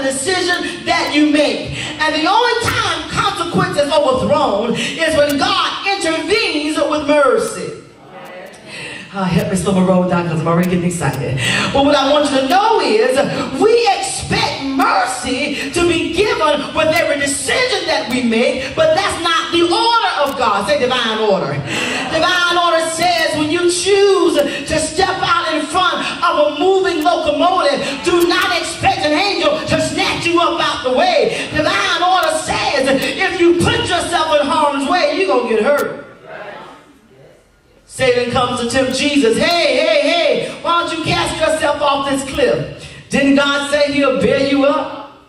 the decision that you make. And the only time consequence is overthrown is when God intervenes with mercy. Help me slow my roll down because I'm already getting excited. But what I want you to know is we expect mercy to be given with every decision that we make, but that's not the order of God. Say divine order. Divine order says when you choose to step out in front of a moving locomotive, do not expect an angel to snatch you up out the way. Divine order says if you put yourself in harm's way, you're going to get hurt. Satan comes to tempt Jesus. Hey, why don't you cast yourself off this cliff? Didn't God say he'll bear you up?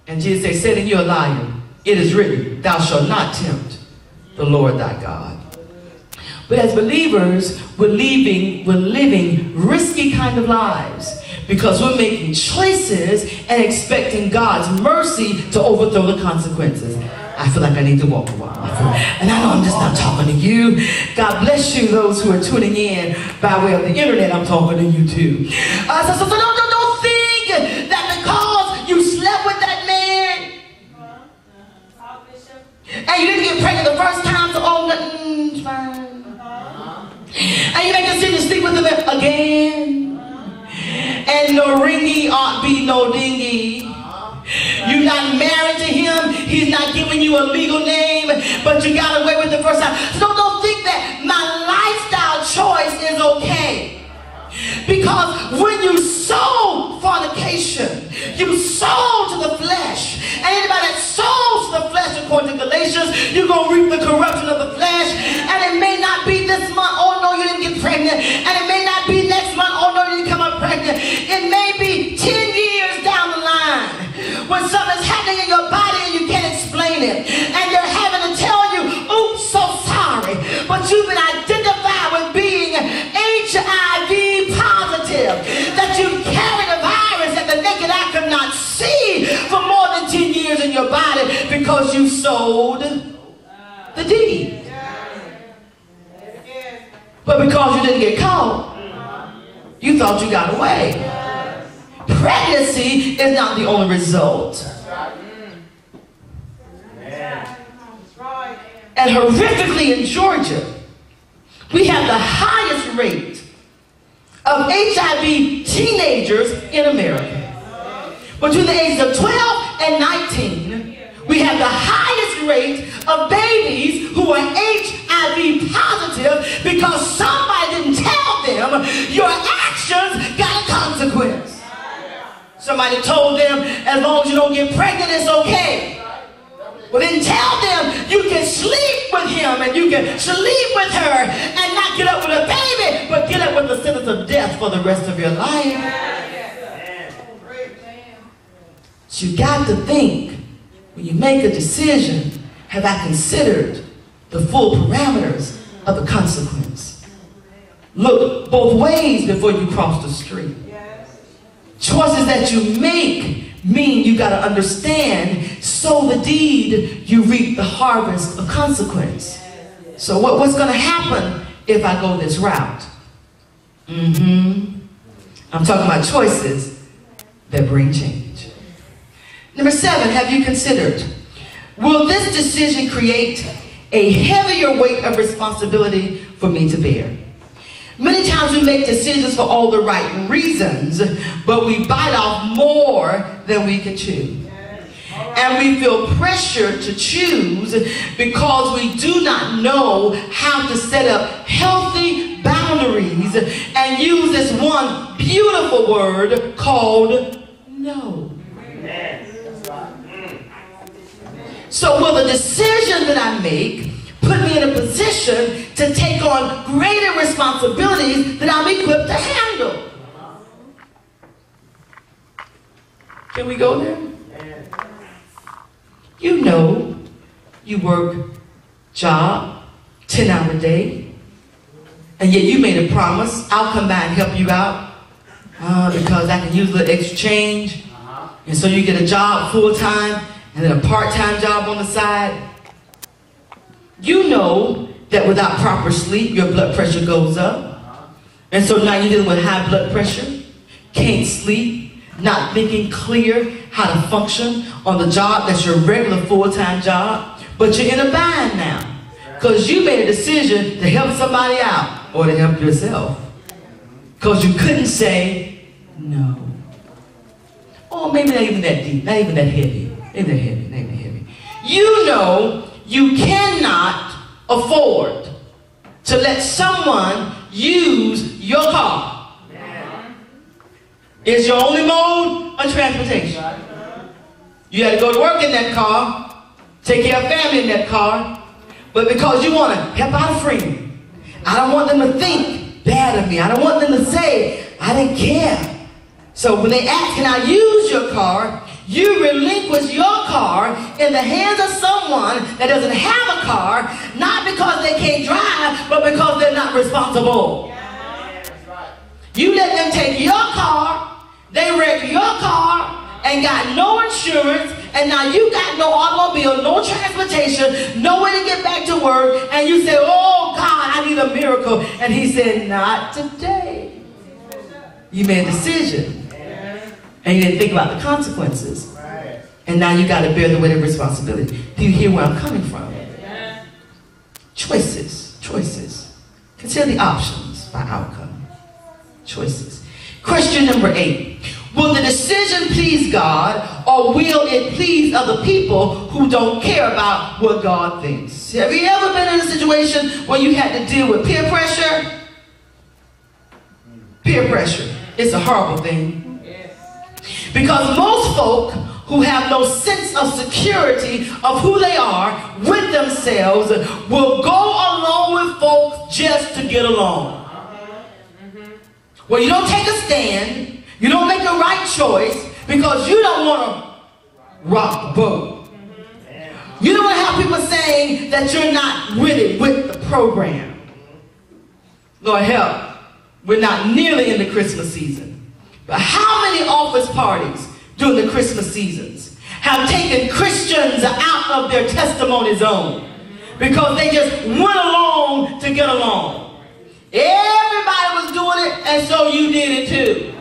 And Jesus said, Satan, you're a liar. It is written, thou shalt not tempt the Lord thy God. But as believers, we're living risky kind of lives because we're making choices and expecting God's mercy to overthrow the consequences. I feel like I need to walk a while. And I know I'm just not talking to you. God bless you, those who are tuning in by way of the internet. I'm talking to you too. So don't think that because you slept with that man and you didn't get pregnant the first time, so oh, nothing's fine. And you make a decision to sleep with him again. And no ringy ought be no dingy. You're not married to him. He's not giving you a legal name, but you got away with the first time. So don't think that my lifestyle choice is okay. Because when you sow fornication, you sow to the flesh. And anybody that sows to the flesh, according to Galatians, you're going to reap the corruption of the flesh. And it may not be this month, oh no, you didn't get pregnant. And it may not be next month, oh no, you didn't come up pregnant. It may be 10 years down the line when something's happening in your body and you can't explain it. And they're having to tell you, oops, so sorry, but you've been identified with being HIV positive, that you carry the virus that the naked eye could not see for more than 10 years in your body because you sold the deed. But because you didn't get caught, you thought you got away. Pregnancy is not the only result. And horrifically in Georgia, we have the highest rate of HIV teenagers in America. Between the ages of 12 and 19, we have the highest rate of babies who are HIV positive because somebody didn't tell them your actions got a consequence. Somebody told them, as long as you don't get pregnant, it's okay. Well, then tell them you can sleep with him and you can sleep with her and not get up with a baby, but get up with the sentence of death for the rest of your life. So you got to think, when you make a decision, have I considered the full parameters of the consequence? Look both ways before you cross the street. Choices that you make mean you got to understand, sow the deed, you reap the harvest of consequence. So what's going to happen if I go this route? I'm talking about choices that bring change. Number 7, have you considered, will this decision create a heavier weight of responsibility for me to bear? Many times we make decisions for all the right reasons, but we bite off more than we can chew. And we feel pressure to choose because we do not know how to set up healthy boundaries and use this one beautiful word called no. So will the decision that I make put me in a position to take on greater responsibilities that I'm equipped to handle? Can we go there? You know, you work job, 10-hour day, and yet you made a promise, I'll come by and help you out because I can use a little extra change. And so you get a job full-time and then a part-time job on the side. You know that without proper sleep, your blood pressure goes up. And so now you're dealing with high blood pressure, can't sleep, not thinking clear how to function on the job that's your regular full-time job, but you're in a bind now because you made a decision to help somebody out or to help yourself because you couldn't say no. Or maybe not even that deep, not even that heavy, maybe that heavy, not even heavy. You know you cannot afford to let someone use your car. It's your only mode of transportation. You had to go to work in that car, take care of family in that car, but because you want to help out a friend, I don't want them to think bad of me. I don't want them to say I didn't care. So when they ask, can I use your car? You relinquish your car in the hands of someone that doesn't have a car, not because they can't drive, but because they're not responsible. You let them take your car, they wreck your car, and got no insurance, and now you got no automobile, no transportation, no way to get back to work, and you say, oh God, I need a miracle. And he said, not today. You made a decision. And you didn't think about the consequences. Right. And now you got to bear the weight of responsibility. Do you hear where I'm coming from? Yeah. Choices. Choices. Consider the options by outcome. Choices. Question number 8. Will the decision please God, or will it please other people who don't care about what God thinks? Have you ever been in a situation where you had to deal with peer pressure? Peer pressure. It's a horrible thing. Because most folk who have no sense of security of who they are with themselves will go along with folks just to get along. Well, you don't take a stand, you don't make a right choice because you don't want to rock the boat. You don't want to have people saying that you're not with it, with the program. Lord help, we're not nearly in the Christmas season. But how many office parties during the Christmas seasons have taken Christians out of their testimony zone because they just went along to get along? Everybody was doing it, and so you did it too.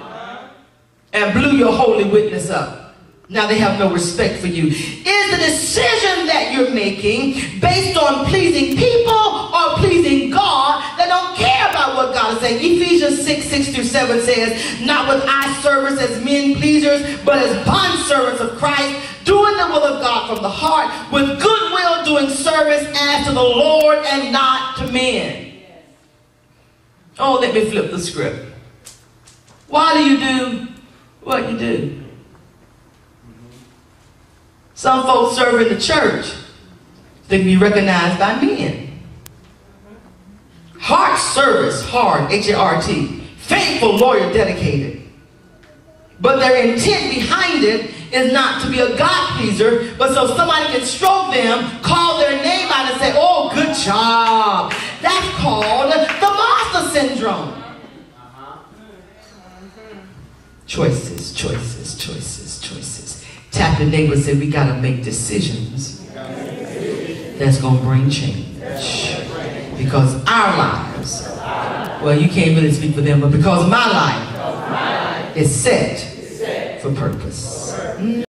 And blew your holy witness up. Now they have no respect for you. Is the decision that you're making based on pleasing people or pleasing God that don't care about what God is saying? Ephesians 6:6-7 says, not with eye service as men pleasers, but as bondservants of Christ, doing the will of God from the heart, with goodwill doing service as to the Lord and not to men. Oh, let me flip the script. Why do you do what you do? Some folks serve in the church. They can be recognized by men. Heart service, hard, H-A-R-T. Faithful, loyal, dedicated. But their intent behind it is not to be a God pleaser, but so somebody can stroke them, call their name out and say, oh, good job. That's called the Master Syndrome. Choices, choices, choices, choices. Tap your neighbor and say, we got to make decisions that's going to bring change. Because our lives, well, you can't really speak for them, but because my life is set for purpose.